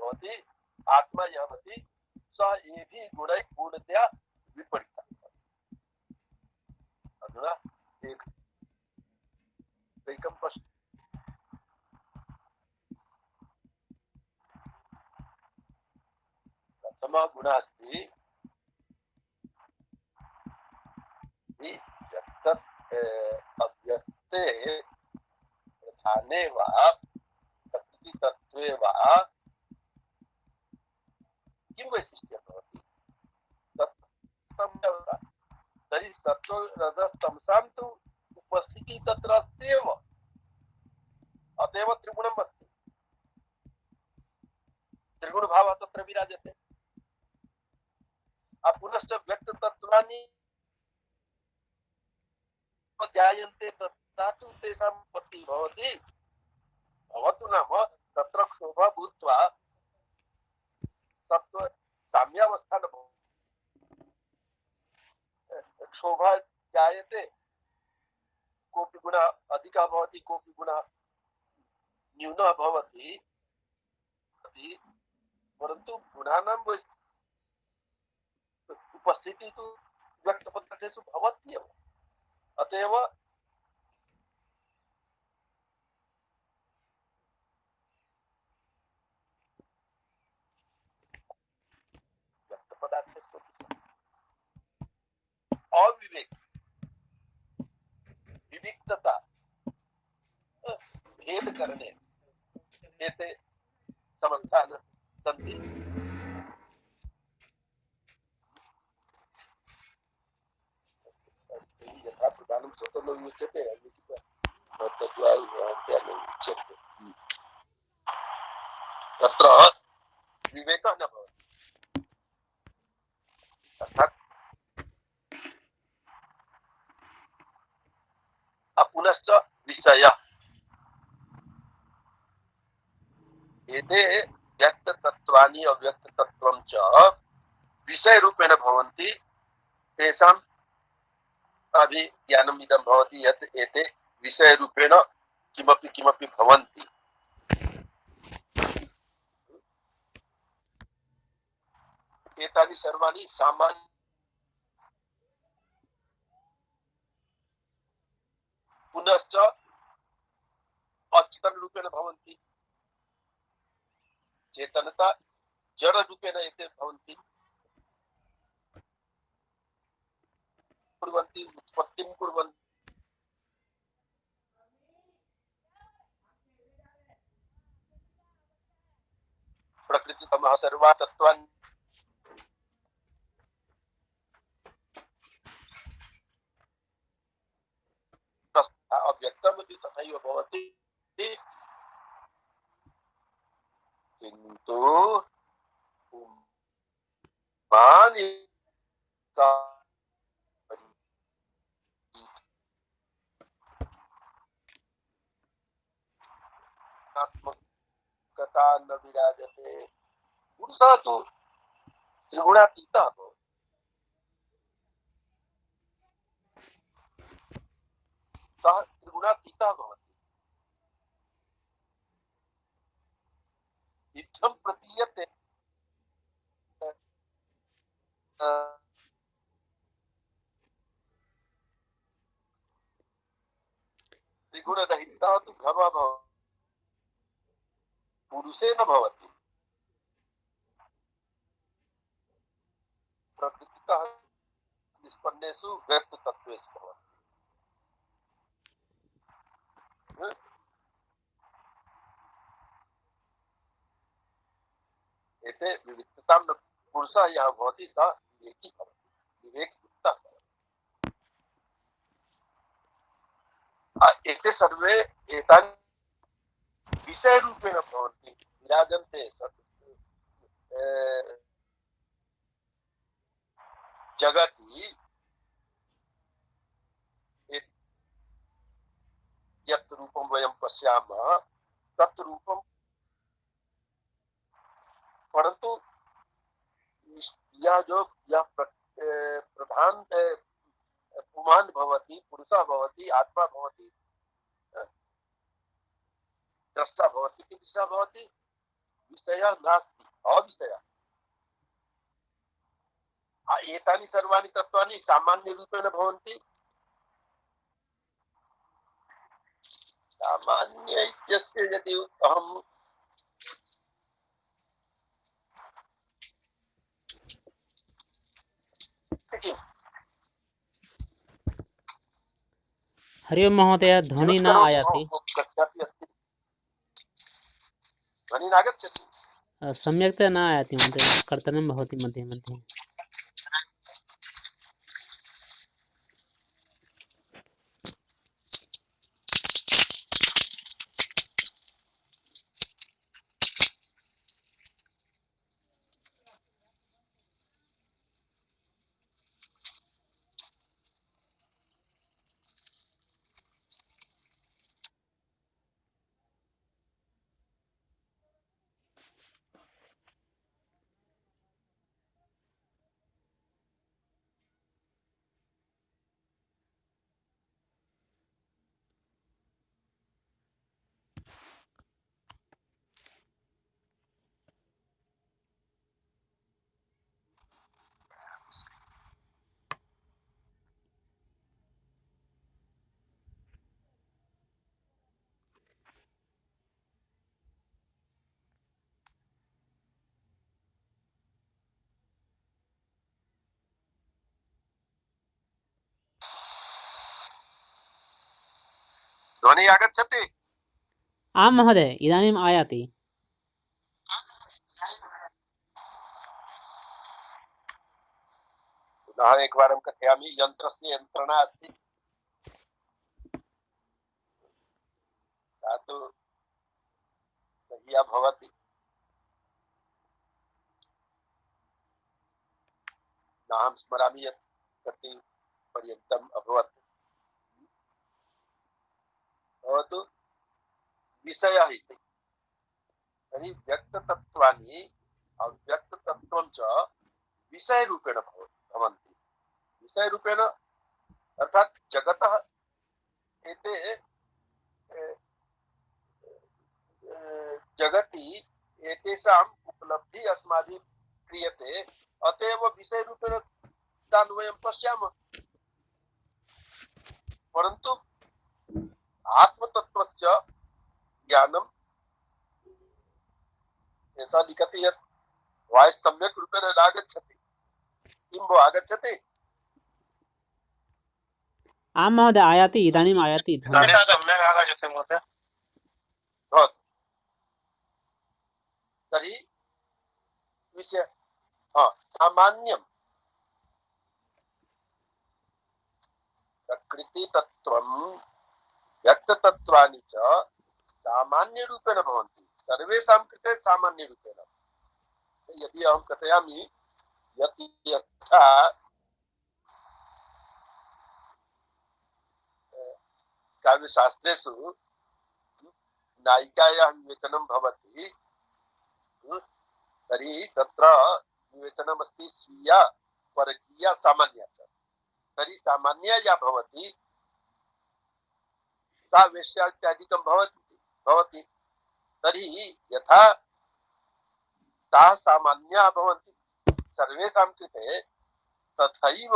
भवति आत्मा यः भवति सः एभिः गुणैः पूर्णतया विपरीतः। अधुना एकं प्रश्नः। प्रथमः गुणः अस्ति अव्यक्ते प्रधाने वा प्रकृतितत्त्वे वा किं वैशिष्ट्यं भवति तत् तर्हि सत्त्वरजस्तमसां तु उपस्थितिः तत्र अस्ति एव, अत एव त्रिगुणम् अस्ति, त्रिगुणभावः तत्र विराजते। पुनश्च व्यक्ततत्त्वानि ध्यायन्ते तथा तु तेषाम् उत्पत्तिः भवति। भवतु नाम तत्र क्षोभः भूत्वा तत्त्व साम्यावस्था न भवति, क्षोभः जायते, कोऽपि गुणः अधिकः भवति कोऽपि गुणः न्यूनः भवति, परन्तु गुणानां उपस्थितिः तु व्यक्तपदार्थेषु भवत्येव। अत एव व्यक्तपदार्थेषु अविवेक विविक्तता भेद करने एते समर्थाः सन्ति। यथा प्रधानं स्वतः उच्यते उच्यते तत्र विवेकः न भवति। अर्थात् पुनश्च विषयः एते व्यक्ततत्त्वानि अव्यक्ततत्त्वं च विषयरूपेण भवन्ति, तेषाम् अभिज्ञानम् इदं भवति यत् एते विषयरूपेण किमपि किमपि भवन्ति। एतानि सर्वाणि सामान्य पुनश्च अचेतनरूपेण भवन्ति, चेतनता जडरूपेण एते भवन्ति, कुर्वन्ति उत्पत्तिं कुर्वन्ति। प्रकृतितमः सर्वा तत्त्वानि अव्यक्तमपि तथैव भवति, किन्तु आत्मकता न विराजते। पुरुषः तु त्रिगुणातीतः भवति। सः त्रिगुणातीतः भवति। इत्थं प्रतीयते त्रिगुणरहितः तु भवः भवति, पुरुषे न भवति। प्रकृतितः निष्पन्नेषु व्यक्ततत्त्वेषु भवति। एते विविक्ततां न पुरुषः यः भवति सः विवेकी भवति, विवेकयुक्तः भवति। एते सर्वे एतानि विषयरूपेण भवन्ति, विराजन्ते जगति। यत् रूपं वयं पश्यामः तत् रूपं, परन्तु यह प्रधान पुमान् भवति, पुरुषः भवति, आत्मा भवति, दृष्टा भवति, कीदृशः भवति? विषयः नास्ति अविषयः एतानि सर्वाणि तत्त्वानि सामान्यरूपेण भवन्ति सामान्य इत्यस्य यदि अहं किं हरि ओं महोदय, ध्वनि न आयाति। गच्छति अस्ति ध्वनिः नागच्छति सम्यक्तया न आयाति महोदय, कर्तनं भवति मध्ये मध्ये। ध्वनिः आगच्छति आं महोदय, इदानीम् आयाति। पुनः एकवारं कथयामि यन्त्रस्य यन्त्रणा अस्ति सा तु सह्या भवति नाहं स्मरामि यत् कति पर्यन्तम् अभवत् भवतु विषयः इति तर्हि व्यक्ततत्त्वानि अव्यक्ततत्त्वं च विषयरूपेण भवन्ति विषयरूपेण अर्थात् जगतः एते जगति एतेषाम् उपलब्धिः अस्माभिः क्रियते अत एव विषयरूपेण तान् वयं पश्यामः परन्तु आत्मतत्त्वस्य ज्ञानम् ऐसा लिखति यत् वायस् सम्यक् रूपेण नागच्छति किं भो आगच्छति आं महोदय, आयाति, इदानीम् आयाति ध्वनिः। सम्यक् आगच्छति महोदय। भवतु तर्हि विषय सामान्यं प्रकृतितत्त्वं व्यक्ततत्त्वानि च सामान्यरूपेण भवन्ति सर्वेषां कृते सामान्यरूपेण यदि अहं कथयामि यत् यथा काव्यशास्त्रेषु नायिकायाः विवेचनं भवति तर्हि तत्र विवेचनमस्ति स्वीया परकीया सामान्या च तर्हि सामान्या या भवति सा वेश्या इत्यादिकं भवति तर्हि यथा ताः सामान्याः भवन्ति सर्वेषां कृते तथैव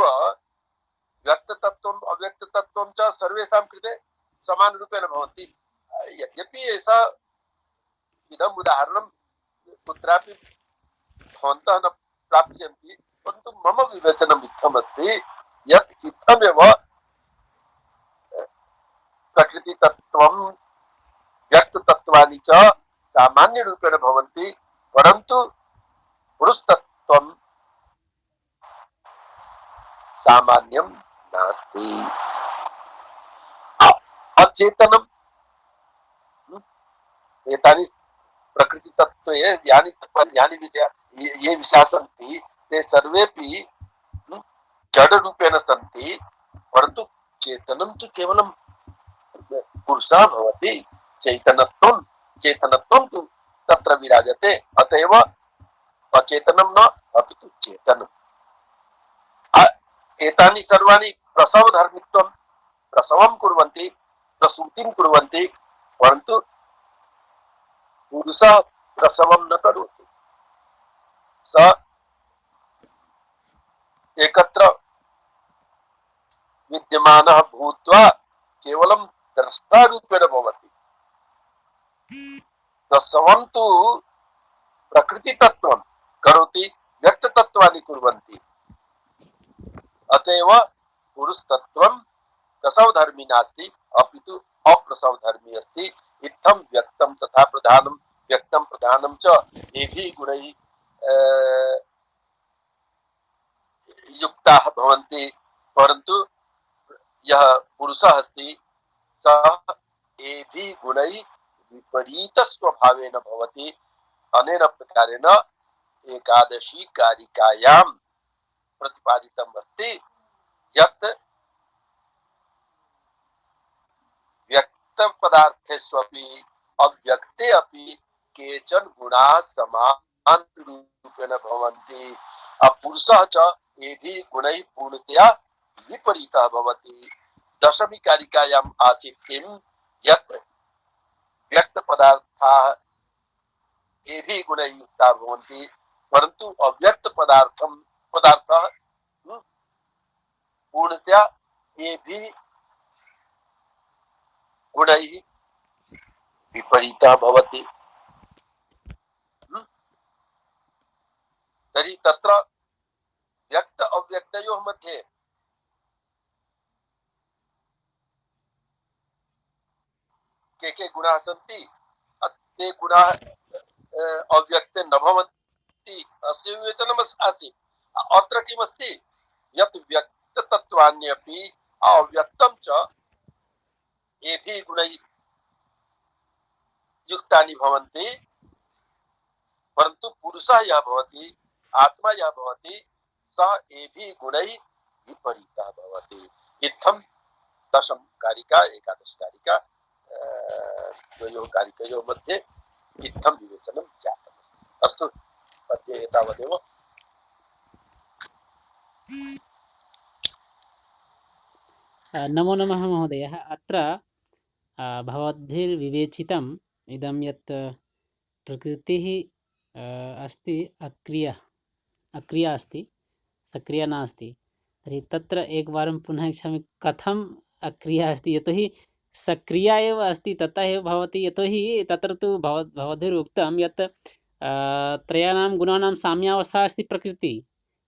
व्यक्ततत्त्वम् अव्यक्ततत्त्वं च सर्वेषां कृते समानरूपेण भवन्ति यद्यपि एषा इदम् उदाहरणं कुत्रापि भवन्तः न प्राप्स्यन्ति परन्तु मम विवेचनम् इत्थमस्ति यत् इत्थमेव प्रकृतितत्त्वं व्यक्ततत्त्वानि च सामान्यरूपेण भवन्ति परन्तु पुरुषतत्त्वं सामान्यं नास्ति अचेतनम् एतानि प्रकृतितत्त्वे यानि ये विषयाः सन्ति ते सर्वेपि जडरूपेण सन्ति परन्तु चेतनं तु केवलं पुरुषः भवति चेतनत्वं तु तत्र विराजते अतएव अचेतनं न अपि तु चेतनम् एतानि सर्वाणि प्रसवधर्मित्वं प्रसवं कुर्वन्ति प्रसूतिं कुर्वन्ति परन्तु पुरुषः प्रसवं न करोति, स एकत्र विद्यमानः भूत्वा केवलं द्रष्टारूपेण भवति। प्रसवं तु प्रकृतितत्त्वं करोति, व्यक्ततत्त्वानि कुर्वन्ति। अतएव पुरुषतत्त्वं प्रसवधर्मी नास्ति, अपितु अप्रसवधर्मी अस्ति। इत्थं व्यक्तं तथा प्रधानं, व्यक्तं प्रधानं च एभिः गुणैः युक्ताः भवन्ति, परन्तु यः पुरुषः अस्ति सः एभिः गुणैः विपरीतस्वभावेन भवति। अनेन प्रकारेण एकादशी कारिकायां प्रतिपादितम् अस्ति यत् व्यक्तपदार्थेष्वपि अव्यक्ते अपि केचन गुणाः समानरूपेण भवन्ति। पुरुषः च एभिः गुणैः पूर्णतया विपरीतः भवति। दशमी कारिकायाम् आसीत् किं यत् व्यक्तपदार्थाः एभिः गुणैः युक्ताः भवन्ति, परन्तु अव्यक्त पदार्थः पूर्णतया एभिः गुणैः विपरीतः भवति। तर्हि तत्र व्यक्त अव्यक्तयोः मध्ये के गुणाः सन्ति, ते गुणाः अव्यक्ते न भवन्ति, अस्य विवेचनम् आसीत्। अत्र किमस्ति यत् व्यक्ततत्त्वान्यपि अव्यक्तं च एभिः गुणैः युक्तानि भवन्ति, परन्तु पुरुषः यः भवति, आत्मा यः भवति, सः एभिः गुणैः विपरीतः भवति। इत्थं दशम कारिका एकादश कारिका द्वयोः कारिकयोः मध्ये इत्थं विवेचनं जातमस्ति। अस्तु, अद्य एतावदेव। नमो नमः महोदयः। अत्र भवद्भिर्विवेचितम् इदं यत् प्रकृतिः अस्ति अक्रिया अस्ति, सक्रिया नास्ति। तर्हि तत्र एकवारं पुनः इच्छामि, कथम् अक्रिया अस्ति? यतोहि सक्रिया एव अस्ति, ततः एव भवति। यतोहि तत्र तु भवद्भिरुक्तं यत् त्रयाणां गुणानां साम्यावस्था अस्ति प्रकृतिः,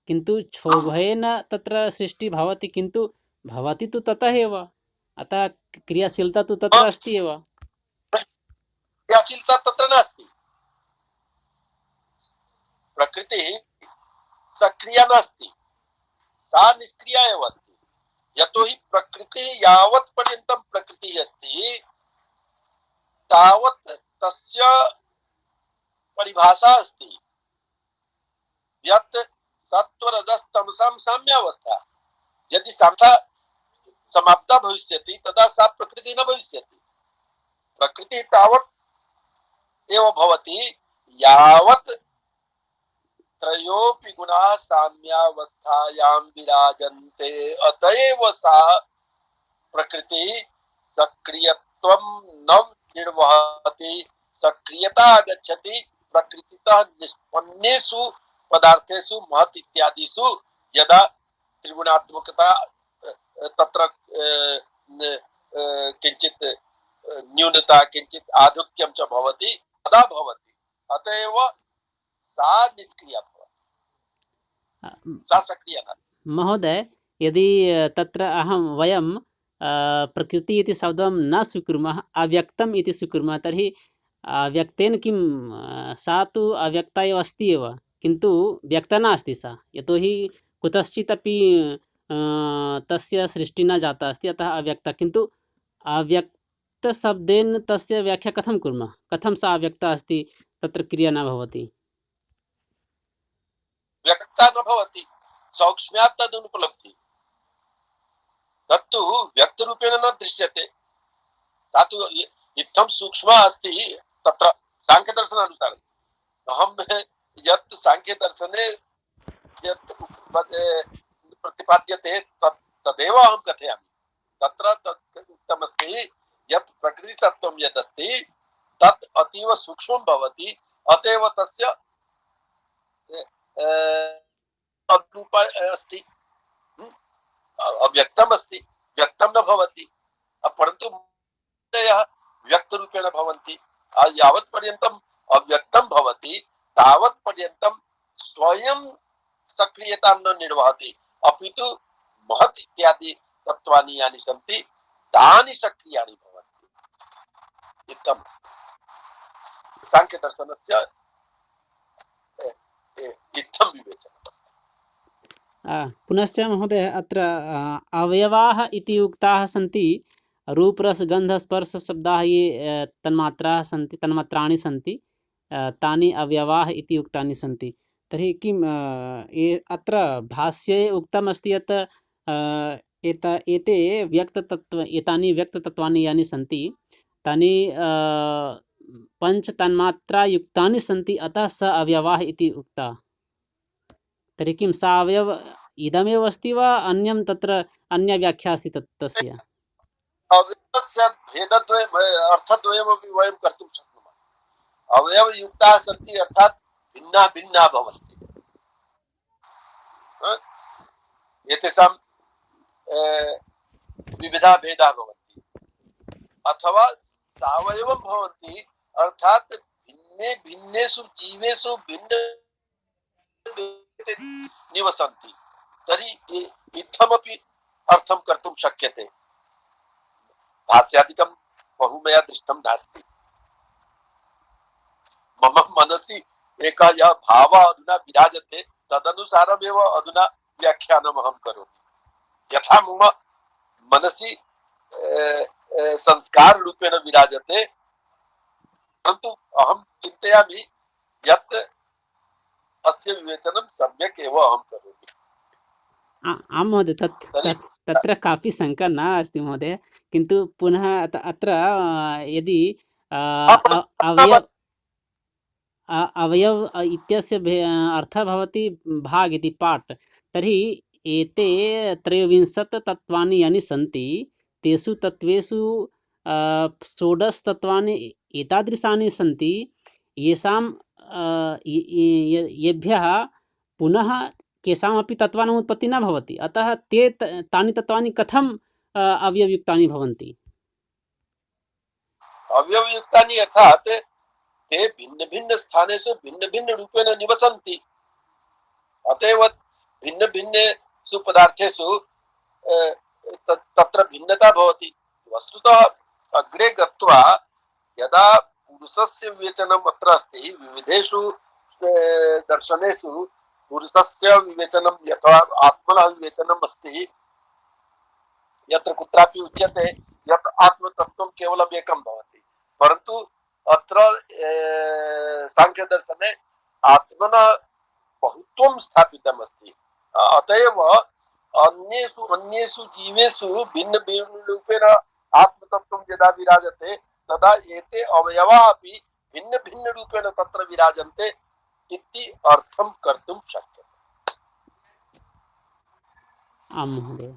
किन्तु क्षोभेन तत्र सृष्टिः भवति, किन्तु भवति तु ततः एव। अतः क्रियाशीलता तु तत्र अस्ति एव। क्रियाशीलता तत्र नास्ति। प्रकृतिः सक्रिया नास्ति, सा निष्क्रिया एव अस्ति। यतोहि प्रकृतिः यावत् पर्यन्तं प्रकृतिः अस्ति तावत् तस्य परिभाषा अस्ति यत् सत्त्वरजस्तमसां साम्यावस्था। यदि साम्यवस्था समाप्ता भविष्यति तदा सा प्रकृतिः न भविष्यति। प्रकृतिः तावत् एव भवति यावत् त्रयोऽपि गुणाः साम्यावस्थायां विराजन्ते। अतएव सा प्रकृतिः सक्रियत्वं न निर्वहति, सक्रियता आगच्छति प्रकृतितः निष्पन्नेषु पदार्थेषु महत् इत्यादिषु। यदा त्रिगुणात्मकता तत्र किंचित न्यूनता किंचित आधिक्यं च भवति तदा भवति। अतएव सा निष्क्रिया भवति, सा सक्रिया नास्ति। महोदय, यदि तत्र वयं प्रकृति इति शब्दं न स्वीकुर्मः, अव्यक्तम् इति स्वीकुर्मः, तर्हि अव्यक्तेन किं? सा तु अव्यक्ता एव अस्ति एव, किन्तु व्यक्ता नास्ति सा। यतोहि कुतश्चित् अपि तस्य सृष्टिः न जाता अस्ति, अतः अव्यक्ता। किन्तु अव्यक्तशब्देन तस्य व्याख्या कथं कुर्मः? कथं सा अव्यक्ता अस्ति, तत्र क्रिया न भवति? व्यक्ता न भवति, सौक्ष्म्यात् तदनुपलब्धिः। तत्तु व्यक्तरूपेण न दृश्यते। सा तु इत्थं सूक्ष्मा अस्ति। तत्र सांख्यदर्शनानुसारम् अहं यत् सांख्यदर्शने यत् प्रतिपाद्यते तदेव अहं कथयामि। तत्र उक्तमस्ति यत् प्रकृतितत्त्वं यदस्ति तत् अतीव सूक्ष्मं भवति, अतएव तस्य अनुरूप अस्ति, अव्यक्तम् अस्ति, व्यक्तं न भवति, परन्तु यः व्यक्तरूपेण भवन्ति। यावत् पर्यन्तम् अव्यक्तं भवति तावत् पर्यन्तं स्वयं सक्रियतां न निर्वहति, अपितु महत् इत्यादि तत्त्वानि यानि सन्ति तानि सक्रियाणि भवन्ति। इत्थम् अस्ति साङ्ख्यदर्शनस्य इत्थं विवेचनम् अस्ति। पुनश्च महोदय अत्र अवयवाः इति उक्ताः सन्ति, रूपरसगन्धस्पर्शशब्दाः ये तन्मात्राः सन्ति, तन्मात्राणि सन्ति, तानि अवयवाः इति उक्तानि सन्ति। तर्हि किं अत्र भाष्ये उक्तमस्ति यत् एते एतानि व्यक्ततत्त्वानि यानि सन्ति तानि पञ्चतन्मात्रायुक्तानि सन्ति, अतः स अवयवाः इति उक्ता। तर्हि किं सा अवयव इदमेव अस्ति वा अन्यं तत्र अन्या व्याख्या अस्ति तस्य? अवयवस्य भेदद्वयम् अर्थद्वयमपि वयं कर्तुं शक्नुमः। अवयवयुक्ताः सन्ति अर्थात् भिन्ना भिन्ना भवन्ति, एतेषां विविधा भेदाः भवन्ति, अथवा सावयवं भवन्ति अर्थात् भिन्ने भिन्नेषु जीवेषु भिन्न निवसन्ति। तर्हि इत्थमपि अर्थं कर्तुं शक्यते। भाष्यादिकं बहु मया दृष्टं नास्ति। मम मनसि एकः यः भावः अधुना विराजते तदनुसारमेव अधुना व्याख्यानम् अहं करोमि। यथा मम मनसि संस्काररूपेण विराजते, परन्तु अहं चिन्तयामि यत् अस्य विवेचनं सम्यक् एव अहं करोमि। आं महोदय, तत्र कापि शङ्का न अस्ति महोदय, किन्तु पुनः अत्र यदि अवयव इत्यस्य अर्थः भवति भाग इति पार्ट्, तर्हि एते 23 तत्त्वानि यानि सन्ति तेषु तत्त्वेषु 16 तत्त्वानि एतादृशानि सन्ति येषां येभ्यः पुनः केषामपि तत्त्वानाम् उत्पत्तिः न भवति, अतः तानि तत्त्वानि कथं अवयवयुक्तानि भवन्ति? अवयवयुक्तानि अर्थात् ते भिन्न भिन्न स्थानेषु भिन्न भिन्न रूपेण निवसन्ति, अतएव भिन्न भिन्नेषु पदार्थेषु तत्र भिन्नता भवति। वस्तुतः अग्रे गत्वा यदा पुरुषस्य विवेचनम् अत्र अस्ति, विविधेषु दर्शनेषु पुरुषस्य विवेचनं यथा आत्मनः विवेचनम् अस्ति, यत्र कुत्रापि उच्यते यत् आत्मतत्त्वं केवलम् एकं भवति, परन्तु अत्र सांख्यदर्शने आत्मना बहुत्वं स्थापितम् अस्ति। अतएव अन्येषु जीवेषु भिन्न भिन्न रूपेण आत्मतत्त्वं यदा विराजते तदा एते अवयवाः अपि भिन्न भिन्न रूपेण तत्र विराजन्ते इति अर्थं कर्तुं शक्यते। आं महोदय।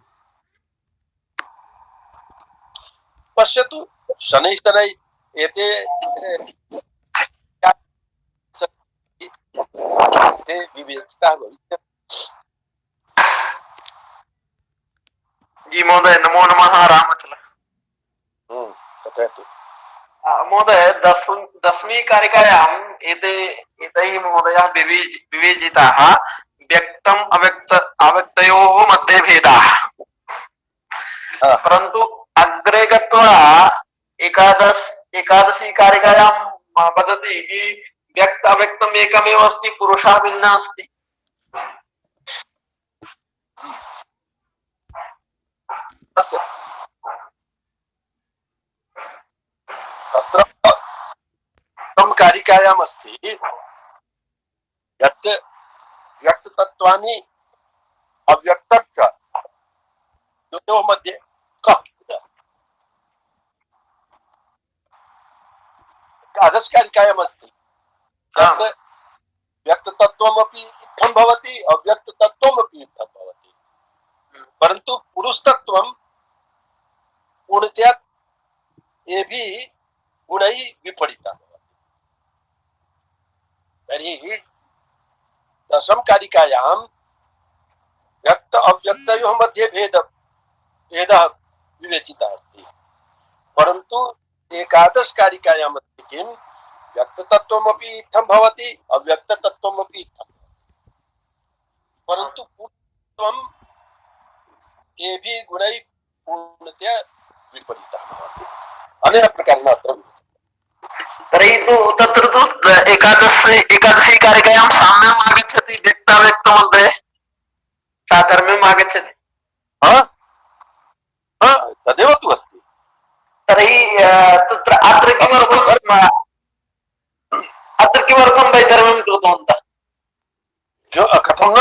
पश्यतु, शनैः शनैः एते ते विवेचिताः भविष्यन्ति। जी महोदय, नमो नमः, रामचल। कथयतु महोदय, दशमी कारिकायाम् एतैः महोदयाः विवेचिताः व्यक्तम् अव्यक्तयोः मध्ये भेदाः, परन्तु अग्रे गत्वा एकादशी कारिकायां वदति कि व्यक्त अव्यक्तम् एकमेव अस्ति, पुरुषः भिन्नः अस्ति। तत्र कारिकायाम् अस्ति यत् व्यक्ततत्त्वानि अव्यक्तच्च द्वयोः मध्ये कः भेदः। एकादशकारिकायाम् अस्ति यत् व्यक्ततत्त्वमपि इत्थं भवति, अव्यक्ततत्त्वमपि इत्थं भवति, परन्तु पुरुषतत्त्वं पूर्णतया ये भी गुणैः विपरीतः भवति। दशम कारिकायां व्यक्त अव्यक्तयोः मध्ये भेदः विवेचितः अस्ति, परन्तु एकादश कारिकायाम् अस्ति किं व्यक्ततत्त्वमपि इत्थं भवति अव्यक्ततत्त्वमपि इत्थं, परन्तु पूर्णत्वं एभिः गुणैः पूर्णतया विपरीतः भवति। अनेन प्रकारेण अत्र तर्हि तु तत्र तु एकादशी कारिकायां साम्यम् आगच्छति व्यक्ताव्यक्तमध्ये साधर्म्यम् आगच्छति। तदेव तु अस्ति। तर्हि तत्र अत्र किमर्थं वैधर्म्यं कृतवन्तः? कथं न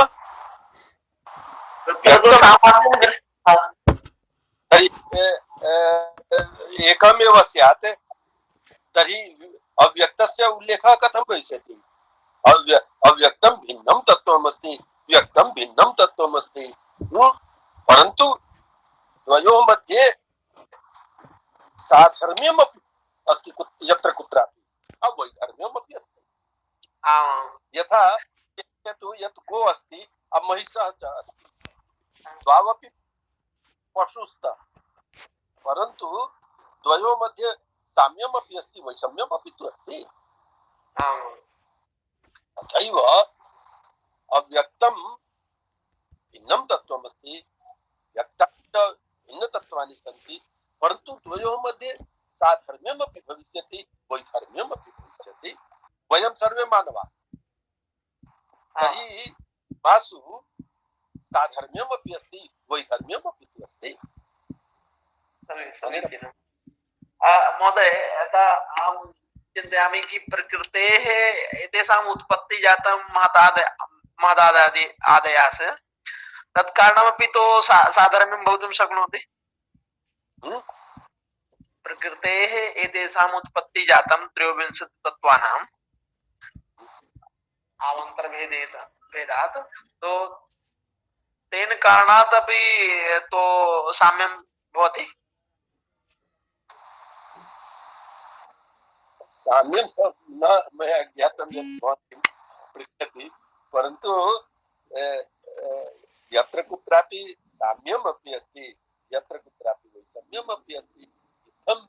तत्र तु सामान्यं तर्हि एकमेव स्यात्, तर्हि अव्यक्तस्य उल्लेखः कथं भविष्यति? अव्यक्तं भिन्नं तत्त्वमस्ति, व्यक्तं भिन्नं तत्त्वमस्ति, परन्तु द्वयोः मध्ये साधर्म्यमपि अस्ति यत्र कुत्रापि, अवैधर्म्यमपि अस्ति। यथा यत् गो अस्ति महिषः च अस्ति, द्वावपि पशुस्तः, परन्तु द्वयोः मध्ये साम्यमपि अस्ति वैषम्यमपि तु अस्ति। तथैव अव्यक्तं भिन्नं तत्त्वमस्ति, व्यक्तं च भिन्नतत्त्वानि सन्ति, परन्तु द्वयोः मध्ये साधर्म्यमपि भविष्यति वैधर्म्यमपि भविष्यति। वयं सर्वे मानवाः, तर्हि मासु साधर्म्यमपि अस्ति वैधर्म्यमपि तु अस्ति। महोदय, यथा अहं चिन्तयामि कि प्रकृतेः एतेषाम् उत्पत्ति जातं महदादयास्, तत्कारणमपि तो साधर्म्यं भवितुं शक्नोति। प्रकृतेः एतेषाम् उत्पत्ति जातं त्रयोविंशतितत्त्वानाम् भेदात्, तो तेन कारणात् अपि तो साम्यं भवति। साम्यं न मया ज्ञातं यत् भवती पृच्छति, परन्तु यत्र कुत्रापि साम्यमपि अस्ति यत्र कुत्रापि वैषम्यमपि अस्ति। इत्थं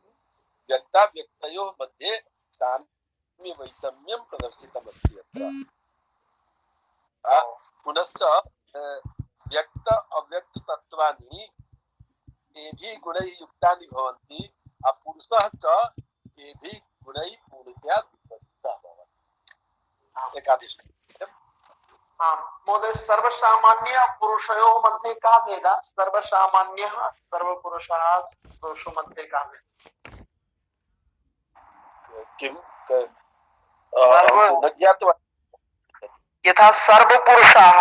व्यक्ताव्यक्तयोः मध्ये साम्य वैषम्यं प्रदर्शितमस्ति अत्र। पुनश्च व्यक्त अव्यक्त तत्त्वानि एभिः गुणैः युक्तानि भवन्ति, पुरुषः च एभिः गुणैः पूर्णतया विपरीतः भवति। एकादश। महोदय, सर्वसामान्य पुरुषयोः मध्ये का भेदः? सर्वसामान्यः सर्वपुरुषः पुरुषों मध्ये का भेदः? किं न ज्ञातवान्। यथा सर्वपुरुषः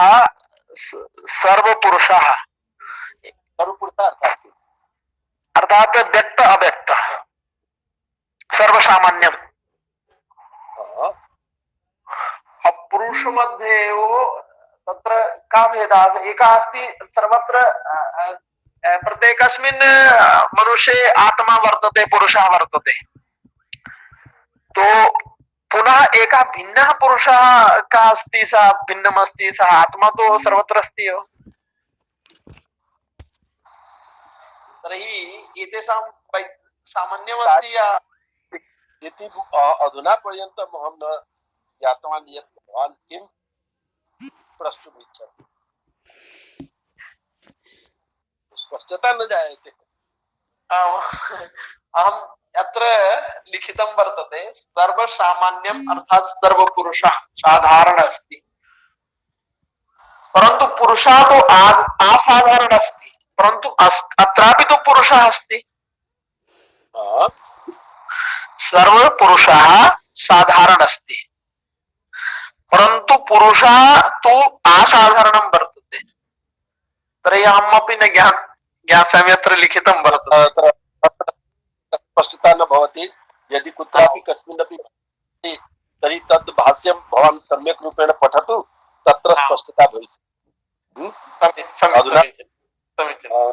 अर्थात व्यक्त अव्यक्त सर्वसामान्यम। पुरुष मध्ये तत्र का भेदः? एकः अस्ति सर्वत्र प्रत्येकस्मिन् मनुष्ये आत्मा वर्तते, पुरुषः वर्तते, तो पुनः एकः भिन्नः पुरुषः कः अस्ति, सः भिन्नमस्ति, सः आत्मा तो सर्वत्र अस्ति एव। तर्हि एतेषां सामान्यमस्ति या इति अधुना पर्यन्तम् अहं न ज्ञातवान् यत् भवान् किं प्रष्टुमिच्छति। स्पष्टता न जायते। अहं अत्र लिखितं वर्तते सर्वसामान्यम् अर्थात् सर्वपुरुषः साधारण अस्ति, परन्तु पुरुषः तो असाधारण अस्ति, परन्तु अत्रापि तो पुरुषः अस्ति। सर्वपुरुषः साधारण अस्ति, परन्तु पुरुषः तु असाधारणं वर्तते। तर्हि अहमपि न ज्ञास्यामि, अत्र लिखितं वर्तते। स्पष्टता न भवति। यदि कुत्रापि कस्मिन्नपि तर्हि तद् भाष्यं भवान् सम्यक् रूपेण पठतु, तत्र स्पष्टता भविष्यति। अधुना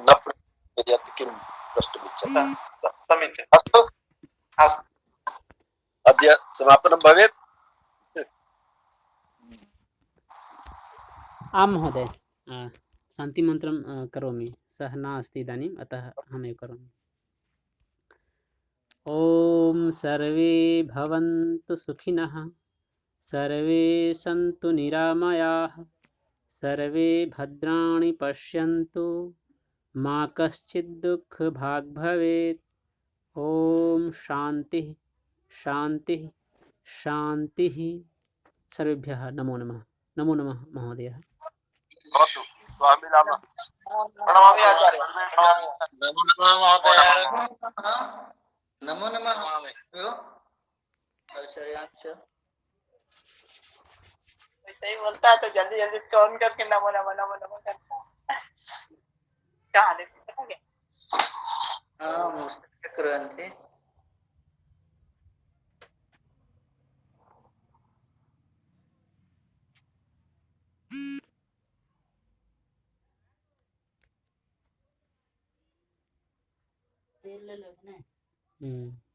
न यत् किं प्रष्टुमिच्छति। समीचीनम्। अस्तु, अद्य समापनं भवेत्। आं महोदय शान्तिमन्त्रं करोमि सः नास्ति इदानीम् अतः अहमेव करोमि ॐ सर्वे भवन्तु सुखिनः सर्वे सन्तु निरामयाः सर्वे भद्राणि पश्यन्तु मा कश्चित् दुःखभाग् भवेत् ॐ शान्तिः शान्तिः शान्तिः सर्वेभ्यः नमो नमः महोदय भवतु स्वामी नाम प्रणमामि आचार्य नमो नमः महोदय। नमो नमः आचार्याक्ष। वैसे ही बोलता है तो जल्दी जल्दी फोन करके नमो नमो नमो नमो करता है। कहाँ ले पता क्या कुर्वन्ति। हम्म